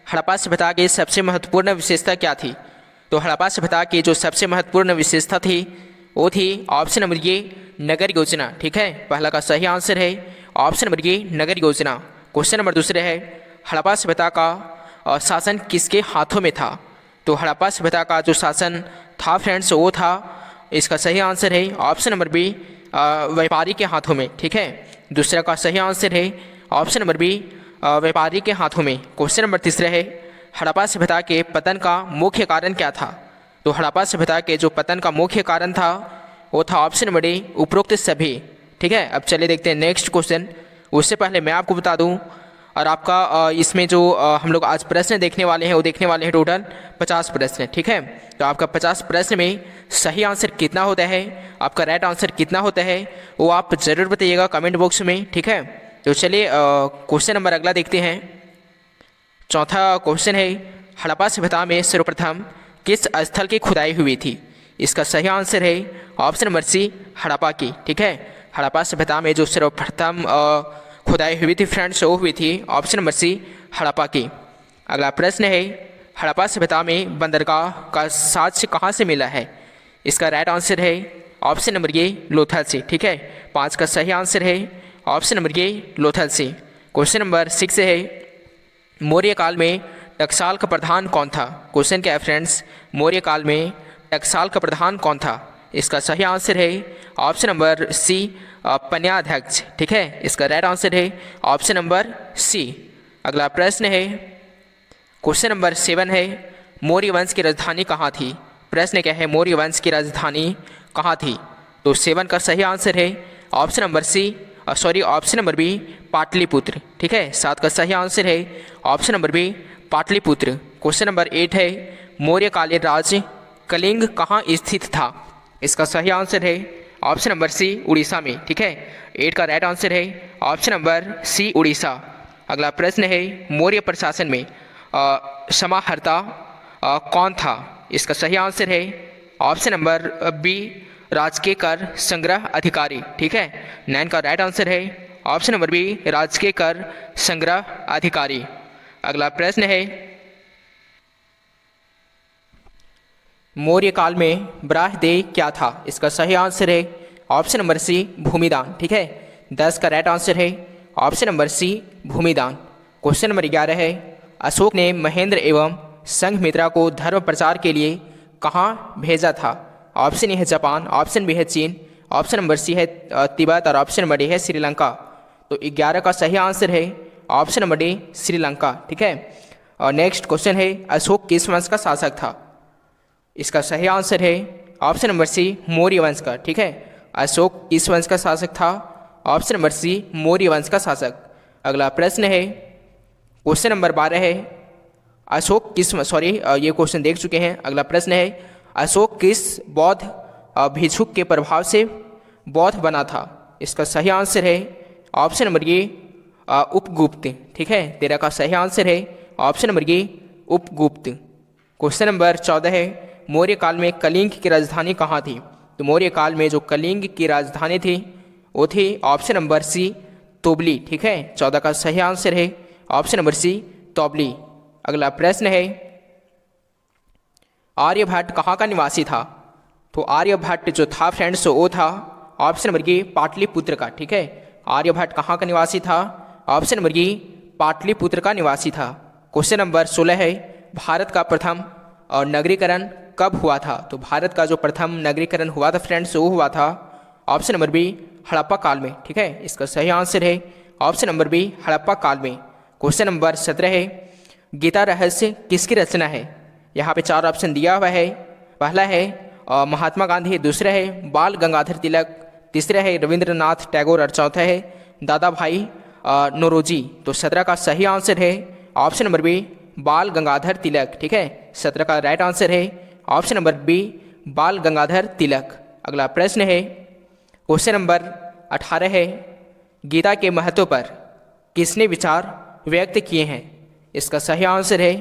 हड़प्पा सभ्यता की सबसे महत्वपूर्ण विशेषता क्या थी? तो हड़प्पा सभ्यता की जो सबसे महत्वपूर्ण विशेषता थी वो थी ऑप्शन नंबर ये नगर योजना। ठीक है, पहला का सही आंसर है ऑप्शन नंबर ये नगर योजना। क्वेश्चन नंबर दूसरे है हड़प्पा सभ्यता का शासन किसके हाथों में था? तो हड़प्पा सभ्यता का जो शासन था फ्रेंड्स वो था, इसका सही आंसर है ऑप्शन नंबर बी व्यापारी के हाथों में। ठीक है, दूसरा का सही आंसर है ऑप्शन नंबर बी व्यापारी के हाथों में। क्वेश्चन नंबर तीसरा है हड़प्पा सभ्यता के पतन का मुख्य कारण क्या था? तो हड़प्पा सभ्यता के जो पतन का मुख्य कारण था वो था ऑप्शन नंबर डी उपरोक्त सभी। ठीक है, अब चलिए देखते हैं नेक्स्ट क्वेश्चन। उससे पहले मैं आपको बता दूं, और आपका इसमें जो हम लोग आज प्रश्न देखने वाले हैं वो देखने वाले हैं टोटल 50 प्रश्न। ठीक है, तो आपका 50 प्रश्न में सही आंसर कितना होता है, आपका राइट आंसर कितना होता है, वो आप ज़रूर बताइएगा कमेंट बॉक्स में। ठीक है, तो चलिए क्वेश्चन नंबर अगला देखते हैं। चौथा क्वेश्चन है हड़प्पा सभ्यता में सर्वप्रथम किस स्थल की खुदाई हुई थी? इसका सही आंसर है ऑप्शन नंबर सी हड़प्पा की। ठीक है, हड़प्पा सभ्यता में जो सर्वप्रथम खुदाई हुई थी फ्रेंड्स वो हुई थी ऑप्शन नंबर सी हड़प्पा की। अगला प्रश्न है हड़प्पा सभ्यता में बंदरगाह का साक्ष्य कहाँ से मिला है? इसका राइट आंसर है ऑप्शन नंबर ये लोथल से। ठीक है, 5 का सही आंसर है ऑप्शन नंबर ये लोथल से। क्वेश्चन नंबर 6 है मौर्य काल में टकसाल का प्रधान कौन था? क्वेश्चन क्या है फ्रेंड्स, मौर्य काल में टकसाल का प्रधान कौन था? इसका सही आंसर है ऑप्शन नंबर सी पन्याध्यक्ष। ठीक है, इसका राइट आंसर है ऑप्शन नंबर सी। अगला प्रश्न है क्वेश्चन नंबर 7 है मौर्य वंश की राजधानी कहाँ थी? प्रश्न क्या है मौर्य वंश की राजधानी कहाँ थी? तो 7 का सही आंसर है option number C option number B Pataliputra. ठीक है, 7 का सही आंसर है option number B Pataliputra. Question number 8 है मौर्यकालीन राज्य कलिंग कहाँ स्थित था? इसका सही आंसर है ऑप्शन नंबर सी उड़ीसा में। ठीक है, 8 का राइट आंसर है ऑप्शन नंबर सी उड़ीसा। अगला प्रश्न है मौर्य प्रशासन में समाहर्ता कौन था? इसका सही आंसर है ऑप्शन नंबर बी राजकीय कर संग्रह अधिकारी। ठीक है, 9 का राइट आंसर है ऑप्शन नंबर बी राजकीय कर संग्रह अधिकारी। अगला प्रश्न है मौर्य काल में ब्राह्मदेय क्या था? इसका सही आंसर है ऑप्शन नंबर सी भूमिदान। ठीक है, 10 का राइट आंसर है ऑप्शन नंबर सी भूमिदान। क्वेश्चन नंबर 11 है अशोक ने महेंद्र एवं संघमित्रा को धर्म प्रचार के लिए कहाँ भेजा था? ऑप्शन ए है जापान, ऑप्शन बी है चीन, ऑप्शन नंबर सी है तिब्बत और ऑप्शन नंबर डी है श्रीलंका। तो 11 का सही आंसर है ऑप्शन नंबर डी श्रीलंका। ठीक है, और नेक्स्ट क्वेश्चन है अशोक किस वंश का शासक था? इसका सही आंसर है ऑप्शन नंबर सी मौर्य वंश का। ठीक है, अशोक किस वंश का शासक था? ऑप्शन नंबर सी मौर्य वंश का शासक। अगला प्रश्न है क्वेश्चन नंबर 12 है अशोक किस ये क्वेश्चन देख चुके हैं। अगला प्रश्न है अशोक किस बौद्ध भिक्षुक के प्रभाव से बौद्ध बना था? इसका सही आंसर है ऑप्शन नंबर ये उपगुप्त। ठीक है, 13 का सही आंसर है ऑप्शन नंबर ये उपगुप्त। क्वेश्चन नंबर 14 है मौर्य काल में कलिंग की राजधानी कहाँ थी? तो मौर्य काल में जो कलिंग की राजधानी थी वो थी ऑप्शन नंबर सी तोबली। ठीक है, 14 का सही आंसर है ऑप्शन नंबर सी तोबली। अगला प्रश्न है आर्यभट्ट कहाँ का निवासी था? तो आर्यभट्ट जो था फ्रेंड्स वो था ऑप्शन नंबर ये पाटलिपुत्र का। ठीक है, आर्यभट्ट कहाँ का निवासी था? ऑप्शन नंबर ये पाटलिपुत्र का निवासी था। क्वेश्चन नंबर 16 है भारत का प्रथम नगरीकरण कब हुआ था? तो भारत का जो प्रथम नगरीकरण हुआ था फ्रेंड्स वो हुआ था ऑप्शन नंबर बी हड़प्पा काल में। ठीक है, इसका सही आंसर है ऑप्शन नंबर बी हड़प्पा काल में। क्वेश्चन नंबर 17 है गीता रहस्य किसकी रचना है? यहाँ पे 4 ऑप्शन दिया हुआ है। पहला है महात्मा गांधी, दूसरा है बाल गंगाधर तिलक, तीसरा है रविंद्रनाथ टैगोर और चौथा है दादा भाई नौरोजी। तो 17 का सही आंसर है ऑप्शन नंबर बी बाल गंगाधर तिलक। ठीक है, 17 का राइट आंसर है ऑप्शन नंबर बी बाल गंगाधर तिलक। अगला प्रश्न है क्वेश्चन नंबर 18 है गीता के महत्व पर किसने विचार व्यक्त किए हैं? इसका सही आंसर है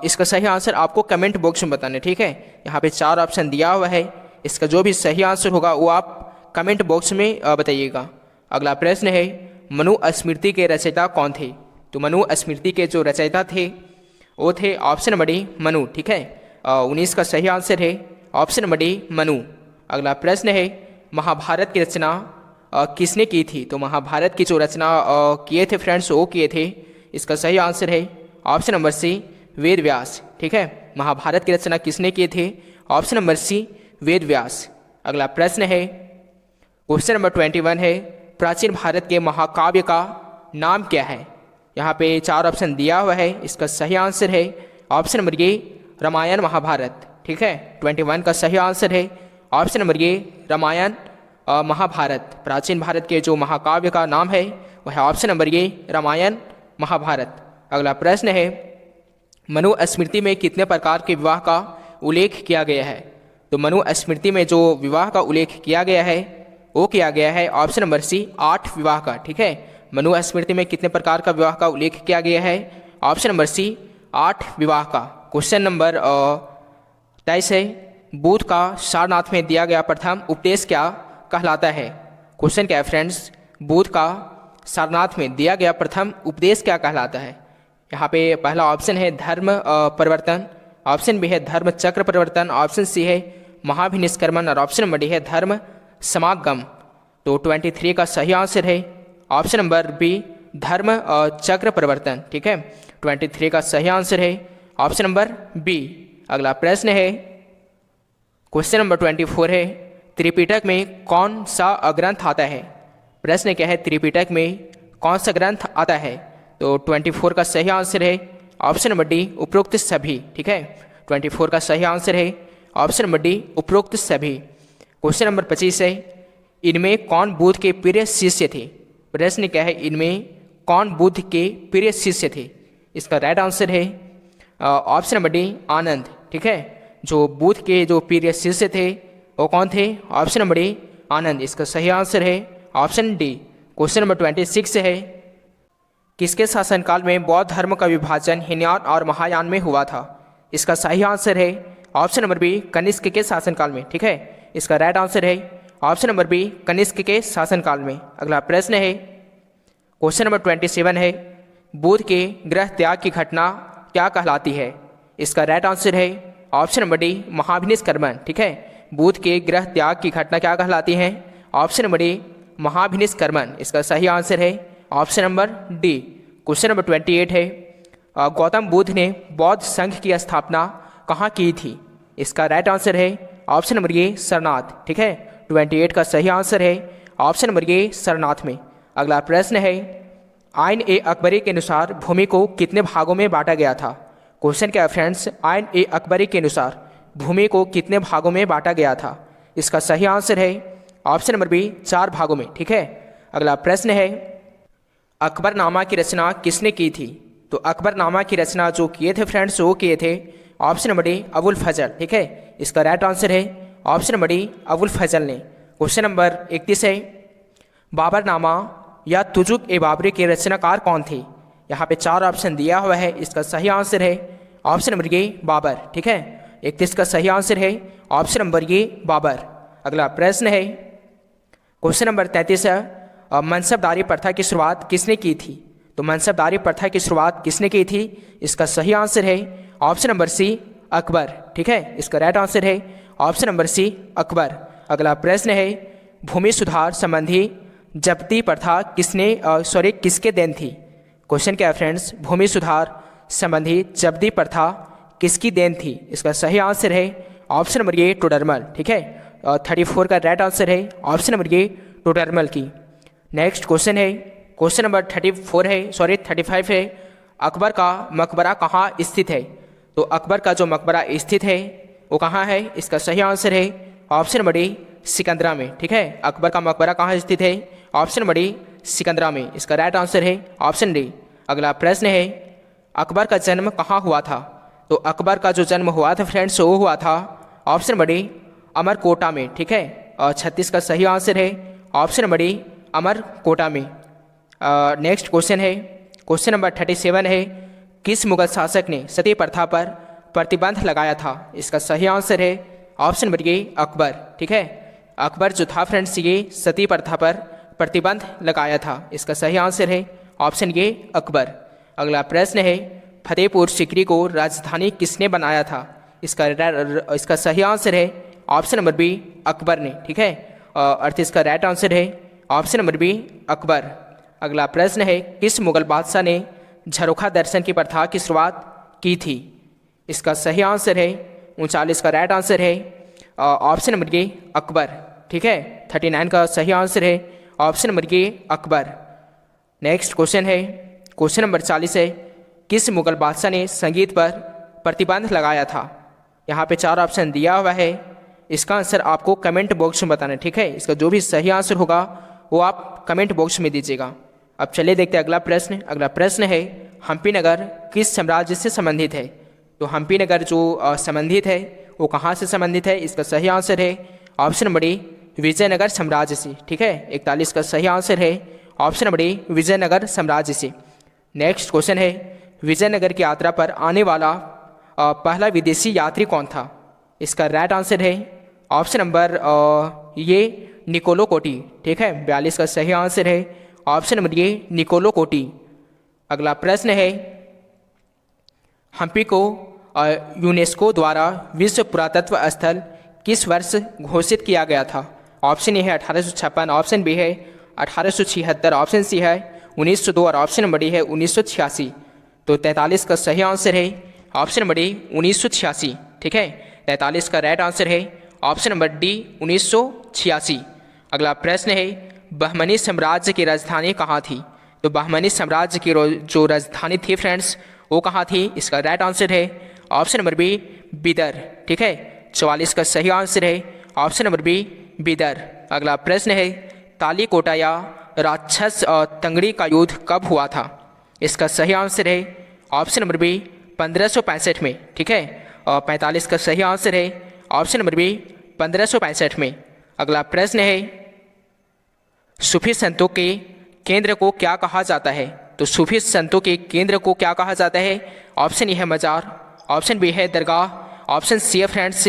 इसका सही आंसर आपको कमेंट बॉक्स में बताना है। ठीक है, यहाँ पे 4 ऑप्शन दिया हुआ है, इसका जो भी सही आंसर होगा वो आप कमेंट बॉक्स में बताइएगा। अगला प्रश्न है मनुस्मृति के रचयिता कौन थे? तो मनुस्मृति के जो रचयिता थे वो थे ऑप्शन नंबर डी मनु। ठीक है, 19 का सही आंसर है ऑप्शन नंबर डी मनु। अगला प्रश्न है महाभारत की रचना किसने की थी? तो महाभारत की जो रचना किए थे फ्रेंड्स वो किए थे, इसका सही आंसर है ऑप्शन नंबर सी वेद व्यास। ठीक है, महाभारत की रचना किसने किए थे? ऑप्शन नंबर सी वेद व्यास। अगला प्रश्न है क्वेश्चन नंबर 21 है प्राचीन भारत के महाकाव्य का नाम क्या है? यहाँ पे 4 ऑप्शन दिया हुआ है, इसका सही आंसर है option number A Ramayana Mahabharata. ठीक है, 21 का सही आंसर है option number A Ramayana Mahabharata. प्राचीन भारत के जो महाकाव्य का नाम है वह है option number A Ramayana Mahabharata. अगला प्रश्न है मनुस्मृति में कितने प्रकार के विवाह का उल्लेख किया गया है? तो मनुस्मृति में जो विवाह का उल्लेख किया गया है वो किया गया है ऑप्शन नंबर सी 8 विवाह का। ठीक है, मनुस्मृति में कितने प्रकार का विवाह का उल्लेख किया गया है? ऑप्शन नंबर सी 8 विवाह का। क्वेश्चन नंबर 23 है बुद्ध का सारनाथ में दिया गया प्रथम उपदेश क्या कहलाता है? क्वेश्चन क्या है फ्रेंड्स, बुद्ध का सारनाथ में दिया गया प्रथम उपदेश क्या कहलाता है? यहाँ पे पहला ऑप्शन है धर्म परिवर्तन, ऑप्शन बी है धर्म चक्र परिवर्तन, ऑप्शन सी है महाभिनिष्क्रमण और ऑप्शन नंबर डी है धर्म समागम। तो 23 का सही आंसर है ऑप्शन नंबर बी धर्म चक्र परिवर्तन। ठीक है, 23 का सही आंसर है ऑप्शन नंबर बी। अगला प्रश्न है क्वेश्चन नंबर 24 है त्रिपिटक में कौन सा ग्रंथ आता है? प्रश्न क्या है त्रिपिटक में कौन सा ग्रंथ आता है? तो 24 का सही आंसर है ऑप्शन नंबर डी उपरोक्त सभी। ठीक है, 24 का सही आंसर है ऑप्शन नंबर डी उपरोक्त सभी। क्वेश्चन नंबर 25 है इनमें कौन बुद्ध के प्रिय शिष्य थे? प्रश्न क्या है इनमें कौन बुद्ध के प्रिय शिष्य थे? इसका राइट आंसर है ऑप्शन नंबर डी आनंद। ठीक है, जो बुद्ध के जो प्रिय शिष्य थे वो कौन थे? ऑप्शन नंबर डी आनंद। इसका सही आंसर है ऑप्शन डी। क्वेश्चन नंबर 26 है किसके शासनकाल में बौद्ध धर्म का विभाजन हीनयान और महायान में हुआ था? इसका सही आंसर है ऑप्शन नंबर बी कनिष्क के शासनकाल में। ठीक है, इसका राइट आंसर है ऑप्शन नंबर बी कनिष्क के शासनकाल में। अगला प्रश्न है क्वेश्चन नंबर 27 है बुद्ध के गृह त्याग की घटना क्या कहलाती है? इसका राइट आंसर है ऑप्शन नंबर डी महाभिनिष्क्रमण। ठीक है, बुद्ध के गृह त्याग की घटना क्या कहलाती है? ऑप्शन नंबर डी महाभिनिष्क्रमण। इसका सही आंसर है option number D. Question number 28 है गौतम बुद्ध ने बौद्ध संघ की स्थापना कहाँ की थी? इसका राइट आंसर है ऑप्शन नंबर ए सरनाथ। ठीक है, 28 का सही आंसर है ऑप्शन नंबर ए सरनाथ में। अगला प्रश्न है आइन ए अकबरी के अनुसार भूमि को कितने भागों में बांटा गया था? क्वेश्चन क्या है फ्रेंड्स, आइन ए अकबरी के अनुसार भूमि को कितने भागों में बांटा गया था? इसका सही आंसर है ऑप्शन नंबर बी 4 भागों में। ठीक है, अगला प्रश्न है अकबरनामा की रचना किसने की थी? तो अकबरनामा की रचना जो किए थे फ्रेंड्स वो किए थे ऑप्शन नंबर डी अबुल फजल। ठीक है, इसका राइट आंसर है ऑप्शन नंबर डी अबुल फजल ने। क्वेश्चन नंबर 31 है बाबरनामा या तुजुक ए बाबरी के रचनाकार कौन थे? यहाँ पे 4 ऑप्शन दिया हुआ है, इसका सही आंसर है ऑप्शन नंबर ए बाबर। ठीक है, 31 का सही आंसर है ऑप्शन नंबर ए बाबर। अगला प्रश्न है क्वेश्चन नंबर 33 है मनसबदारी प्रथा की शुरुआत किसने की थी? तो मनसबदारी प्रथा की शुरुआत किसने की थी? इसका सही आंसर है ऑप्शन नंबर सी अकबर। ठीक है, इसका राइट आंसर है ऑप्शन नंबर सी अकबर। अगला प्रश्न है भूमि सुधार संबंधी जब्ती प्रथा किसके देन थी? क्वेश्चन क्या है फ्रेंड्स, भूमि सुधार संबंधी जब्ती प्रथा किसकी देन थी? इसका सही आंसर है ऑप्शन नंबर ए टोडरमल। ठीक है, 34 का राइट आंसर है ऑप्शन नंबर ए टोडरमल की। नेक्स्ट क्वेश्चन है क्वेश्चन नंबर 35 है अकबर का मकबरा कहाँ स्थित है? तो अकबर का जो मकबरा स्थित है वो कहाँ है? इसका सही आंसर है ऑप्शन नंबर डी सिकंदरा में। ठीक है, अकबर का मकबरा कहाँ स्थित है? ऑप्शन नंबर डी सिकंदरा में। इसका राइट आंसर है ऑप्शन डी। अगला प्रश्न है अकबर का जन्म कहाँ हुआ था? तो अकबर का जो जन्म हुआ था फ्रेंड्स वो हुआ था ऑप्शन नंबर डी अमरकोटा में। ठीक है, और 36 का सही आंसर है ऑप्शन नंबर डी अमरकोटा में। नेक्स्ट क्वेश्चन है क्वेश्चन नंबर 37 है किस मुगल शासक ने सती प्रथा पर प्रतिबंध लगाया था? इसका सही आंसर है ऑप्शन नंबर ए अकबर। ठीक है, अकबर जो था फ्रेंड्स ये सती प्रथा पर प्रतिबंध लगाया था। इसका सही आंसर है ऑप्शन ए अकबर। अगला प्रश्न है फतेहपुर सीकरी को राजधानी किसने बनाया था? इसका सही आंसर है ऑप्शन नंबर बी, अकबर ने। ठीक है, अर्थ इसका राइट आंसर है ऑप्शन नंबर बी, अकबर। अगला प्रश्न है, किस मुगल बादशाह ने झरोखा दर्शन की प्रथा की शुरुआत की थी? इसका सही आंसर है 39 का राइट आंसर है ऑप्शन नंबर ए, अकबर। ठीक है, 39 का सही आंसर है ऑप्शन नंबर ए, अकबर। नेक्स्ट क्वेश्चन है, क्वेश्चन नंबर 40 है, किस मुगल बादशाह ने संगीत पर प्रतिबंध लगाया था? यहाँ पे 4 ऑप्शन दिया हुआ है, इसका आंसर आपको कमेंट बॉक्स में बताना है। ठीक है, इसका जो भी सही आंसर होगा वो आप कमेंट बॉक्स में दीजिएगा। अब चलिए देखते हैं अगला प्रश्न। अगला प्रश्न है, हम्पी नगर किस साम्राज्य से संबंधित है? तो हम्पी नगर जो संबंधित है वो कहाँ से संबंधित है? इसका सही आंसर है ऑप्शन नंबर ए, विजयनगर साम्राज्य से। ठीक है, 41 का सही आंसर है ऑप्शन नंबर ए, विजयनगर साम्राज्य से। नेक्स्ट क्वेश्चन है, विजयनगर की यात्रा पर आने वाला पहला विदेशी यात्री कौन था? इसका राइट आंसर है ऑप्शन नंबर ये, निकोलो कोटी। ठीक है, 42 का सही आंसर है ऑप्शन नंबर ये, निकोलो कोटी। अगला प्रश्न है, हम्पी को यूनेस्को द्वारा विश्व पुरातत्व स्थल किस वर्ष घोषित किया गया था? ऑप्शन ए है 1856, ऑप्शन बी है 1876, ऑप्शन सी है 1902 और ऑप्शन नंबर डी है 1986। तो 43 का सही आंसर है ऑप्शन नंबर डी, 1986। ठीक है, 43 का राइट आंसर है ऑप्शन नंबर डी, 1986। अगला प्रश्न है, बहमनी साम्राज्य की राजधानी कहाँ थी? तो बहमनी साम्राज्य की जो राजधानी थी फ्रेंड्स वो कहाँ थी? इसका राइट आंसर है ऑप्शन नंबर बी, बिदर। ठीक है, 44 का सही आंसर है ऑप्शन नंबर बी, बिदर। अगला प्रश्न है, तालीकोटा या राक्षस तंगड़ी का युद्ध कब हुआ था? इसका सही आंसर है ऑप्शन नंबर बी, 1565 में। ठीक है, और 45 का सही आंसर है ऑप्शन नंबर बी, 1565 में। अगला प्रश्न है, सूफी संतों के केंद्र को क्या कहा जाता है? तो सूफी संतों के केंद्र को क्या कहा जाता है? ऑप्शन ए है मजार, ऑप्शन बी है दरगाह, ऑप्शन सी है फ्रेंड्स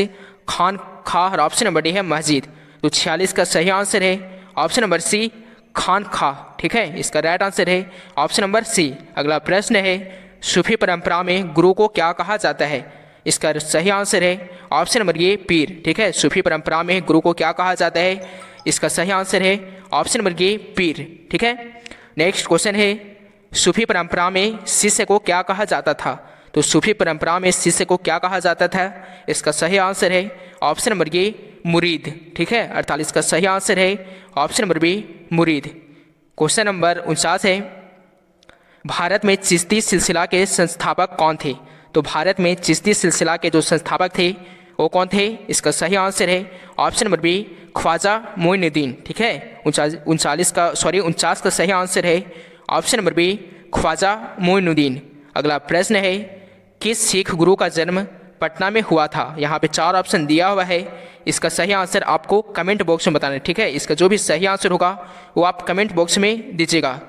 खान खा और ऑप्शन नंबर डी है मस्जिद। तो 46 का सही आंसर है ऑप्शन नंबर सी, खान खा। ठीक है, इसका राइट आंसर है ऑप्शन नंबर सी। अगला प्रश्न है, सूफी परंपरा में गुरु को क्या कहा जाता है? इसका सही आंसर है ऑप्शन नंबर ए, पीर। ठीक है, सूफी परंपरा में गुरु को क्या कहा जाता है? इसका सही आंसर है ऑप्शन नंबर ए, पीर। ठीक है, नेक्स्ट क्वेश्चन है, सूफी परंपरा में शिष्य को क्या कहा जाता था? तो सूफी परंपरा में शिष्य को क्या कहा जाता था? इसका सही आंसर है ऑप्शन नंबर ए, मुरीद। ठीक है, 48 का सही आंसर है ऑप्शन नंबर बी, मुरीद। क्वेश्चन नंबर 49 है, भारत में चिश्ती सिलसिला के संस्थापक कौन थे? तो भारत में चिश्ती सिलसिला के जो संस्थापक थे वो कौन थे? इसका सही आंसर है option number B, Khwaja Moinuddin. ठीक है, 49 का सही आंसर है option number B, Khwaja Moinuddin. अगला प्रश्न है, किस सिख गुरु का जन्म पटना में हुआ था? यहाँ पे 4 ऑप्शन दिया हुआ है, इसका सही आंसर आपको कमेंट बॉक्स में बताना है। ठीक है, इसका जो भी सही आंसर होगा वो आप कमेंट बॉक्स में दीजिएगा।